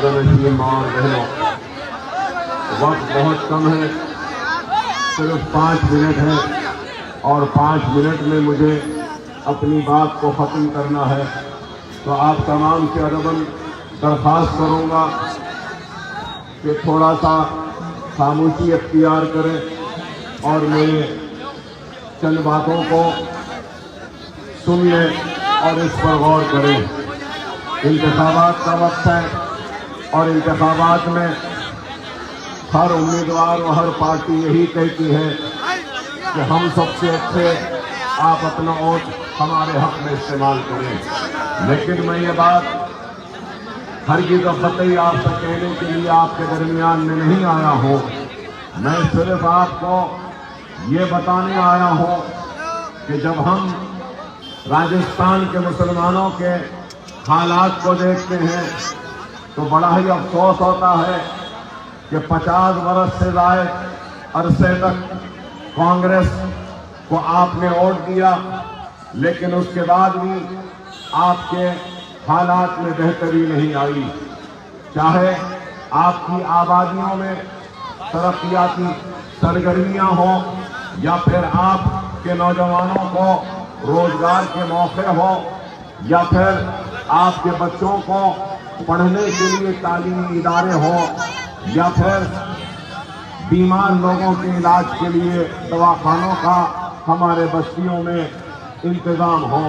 पर्दनशीन माँ और बहनों, वक्त बहुत कम है, सिर्फ 5 मिनट है और 5 मिनट में मुझे अपनी बात को ख़त्म करना है। तो आप तमाम से अदबन दरख्वास्त करूँगा कि थोड़ा सा खामोशी अख्तियार करें और मेरे चंद बातों को सुन लें और इस पर गौर करें। इंतखाबात का वक्त है और इंतखाबात में हर उम्मीदवार और हर पार्टी यही कहती है कि हम सबसे अच्छे, आप अपना वोट हमारे हक में इस्तेमाल करें। लेकिन मैं ये बात हरगिज़ कतई आपसे कहने के लिए आपके दरमियान में नहीं आया हूँ। मैं सिर्फ आपको ये बताने आया हूँ कि जब हम राजस्थान के मुसलमानों के हालात को देखते हैं तो बड़ा ही अफसोस होता है कि 50 बरस से ज़ायद अरसे तक कांग्रेस को आपने वोट दिया, लेकिन उसके बाद भी आपके हालात में बेहतरी नहीं आई। चाहे आपकी आबादियों में तरक्याती सरगर्मियां हों या फिर आपके नौजवानों को रोजगार के मौके हो या फिर आपके बच्चों को पढ़ने के लिए तालीमी इदारे हो या फिर बीमार लोगों के इलाज के लिए दवाखानों का हमारे बस्तियों में इंतज़ाम हो।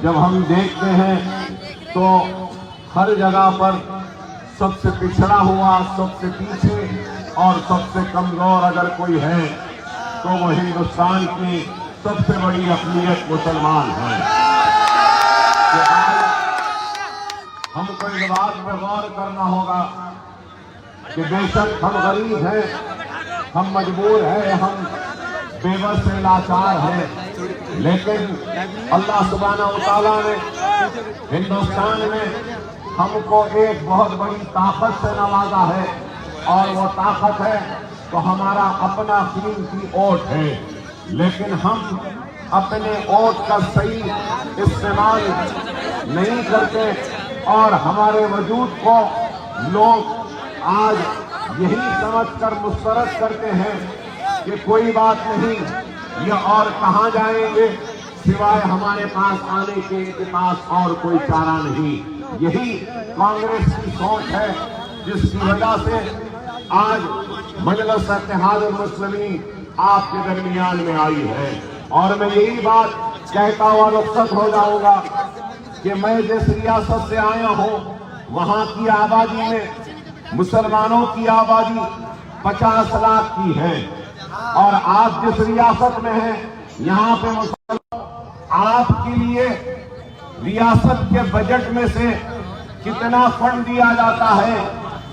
जब हम देखते हैं तो हर जगह पर सबसे पिछड़ा हुआ, सबसे पीछे और सबसे कमज़ोर अगर कोई है तो वो हिंदुस्तान की सबसे बड़ी अक़लियत मुसलमान है। तो आज हमको इस बात पर गौर करना होगा कि बेशक हम गरीब हैं, हम मजबूर हैं, हम बेबस हैं, लाचार हैं, लेकिन अल्लाह सुब्हानहू व तआला ने हिंदुस्तान में हमको एक बहुत बड़ी ताकत से नवाजा है और वो ताकत है तो हमारा अपना कीमती वोट है। लेकिन हम अपने वोट का सही इस्तेमाल नहीं करते और हमारे वजूद को लोग आज यही समझकर मुस्तरद करते हैं कि कोई बात नहीं, ये और कहाँ जाएंगे सिवाय हमारे पास आने के, इनके पास और कोई चारा नहीं। यही कांग्रेस की सोच है जिसकी वजह से आज मजलिस इत्तेहादुल मुस्लिमीन आपके दरमियान में आई है। और मैं यही बात कहता हुआ रुखसत हो जाऊंगा कि मैं जिस रियासत से आया हूँ वहाँ की आबादी में मुसलमानों की आबादी 50 लाख की है और आप जिस रियासत में हैं यहाँ पे मुसलमान, आपके लिए रियासत के बजट में से कितना फंड दिया जाता है?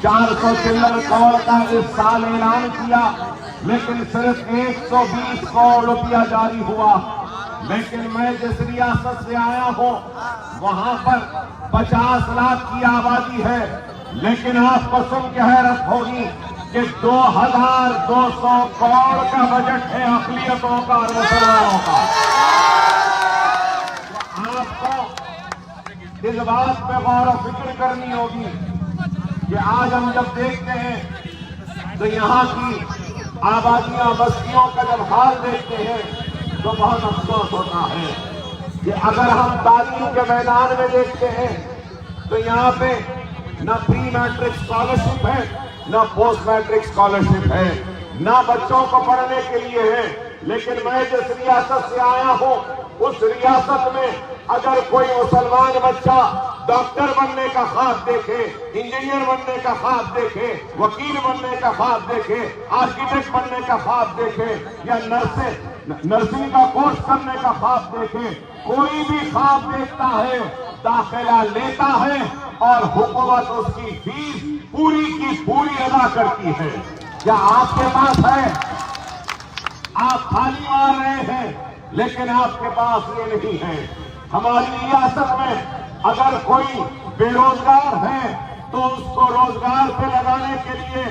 400 चिल्लर करोड़ का इस साल ऐलान किया, लेकिन सिर्फ 120 करोड़ रुपया जारी हुआ। लेकिन मैं जिस रियासत से आया हूँ वहां पर 50 लाख की आबादी है, लेकिन आपको सुन के हैरत होगी कि 2200 करोड़ का बजट है अक़लियतों का और मुसलमानों का। आपको इस बात पे गौर व फिक्र करनी होगी कि आज हम जब देखते हैं तो यहाँ की आबादियां, बस्तियों का जब हाल देखते हैं तो बहुत अफसोस होता है कि अगर हम तालीम के मैदान में देखते हैं तो यहाँ पे न प्री मैट्रिक स्कॉलरशिप है, न पोस्ट मैट्रिक स्कॉलरशिप है, न बच्चों को पढ़ने के लिए है। लेकिन मैं जिस रियासत से आया हूँ उस रियासत में अगर कोई मुसलमान बच्चा डॉक्टर बनने का ख्वाब देखे, इंजीनियर बनने का ख्वाब देखे, वकील बनने का ख्वाब देखे, आर्किटेक्ट बनने का ख्वाब देखे या नर्सिंग का कोर्स करने का ख्वाब देखे, कोई भी ख्वाब देखता है, दाखिला लेता है और हुकूमत उसकी फीस पूरी की पूरी अदा करती है। क्या आपके पास है? आप थाली मार रहे हैं लेकिन आपके पास ये नहीं है। हमारी रियासत में अगर कोई बेरोजगार है तो उसको रोजगार पे लगाने के लिए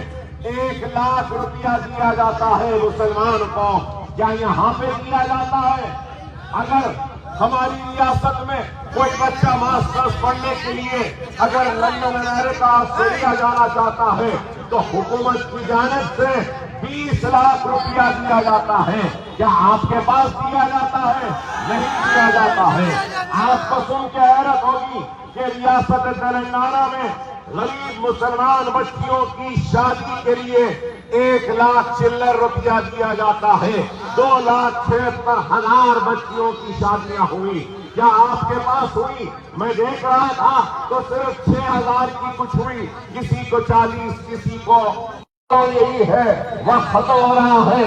1 लाख रुपया दिया जाता है मुसलमान को। क्या यहाँ पे दिया जाता है? अगर ہماری ریاست میں کوئی بچہ ماسٹرز پڑھنے کے لیے اگر لندن امریکہ آسٹریلیا جانا چاہتا ہے تو حکومت کی جانب سے 20 لاکھ روپیہ دیا جاتا ہے. کیا آپ کے پاس دیا جاتا ہے؟ نہیں دیا جاتا ہے. آپ کو سن کے حیرت ہوگی کہ ریاست تلنگانہ میں غریب مسلمان بچیوں کی شادی کے لیے 1 لاکھ چلر روپیہ دیا جاتا ہے. 2,76,000 بچیوں کی شادیاں ہوئی. کیا آپ کے پاس ہوئی؟ میں دیکھ رہا تھا تو صرف 6,000 کی کچھ ہوئی. کسی کو 40، کسی کو. یہی ہے وقت ختم ہو رہا ہے،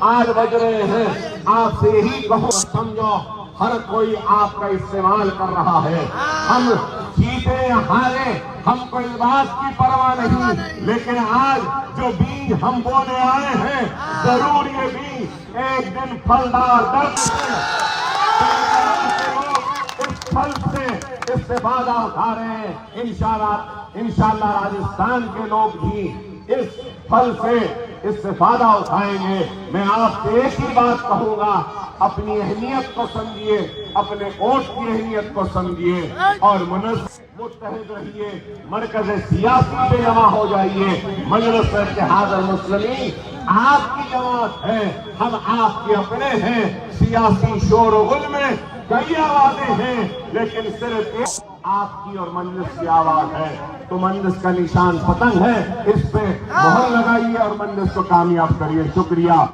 8 بج رہے ہیں. آپ سے یہی کہو، سمجھو ہر کوئی آپ کا استعمال کر رہا ہے. ہم جیتے ہارے ہم کو اس بات کی پرواہ نہیں، لیکن آج جو بیج ہم بونے آئے ہیں ضرور یہ بیج ایک دن پھلدار درخت اس پھل سے استفادہ اٹھا رہے ہیں. انشاءاللہ راجستھان کے لوگ بھی اس پھل سے استفادہ اٹھائیں گے. میں آپ سے ایک ہی بات کہوں گا، اپنی اہمیت کو سمجھیے، اپنے ووٹ کی اہمیت کو سمجھیے اور متحد رہیے. مرکز سیاسی پہ جمع ہو جائیے. مجلس اتحاد المسلمین آپ کی جماعت ہے، ہم آپ کے اپنے ہیں. سیاسی شور و غل میں کئی آوازیں ہیں لیکن صرف ایک آپ کی اور مجلس کی آواز ہے. تو مجلس کا نشان پتنگ ہے، اس پہ مہر لگائیے اور مجلس کو کامیاب کریے. شکریہ.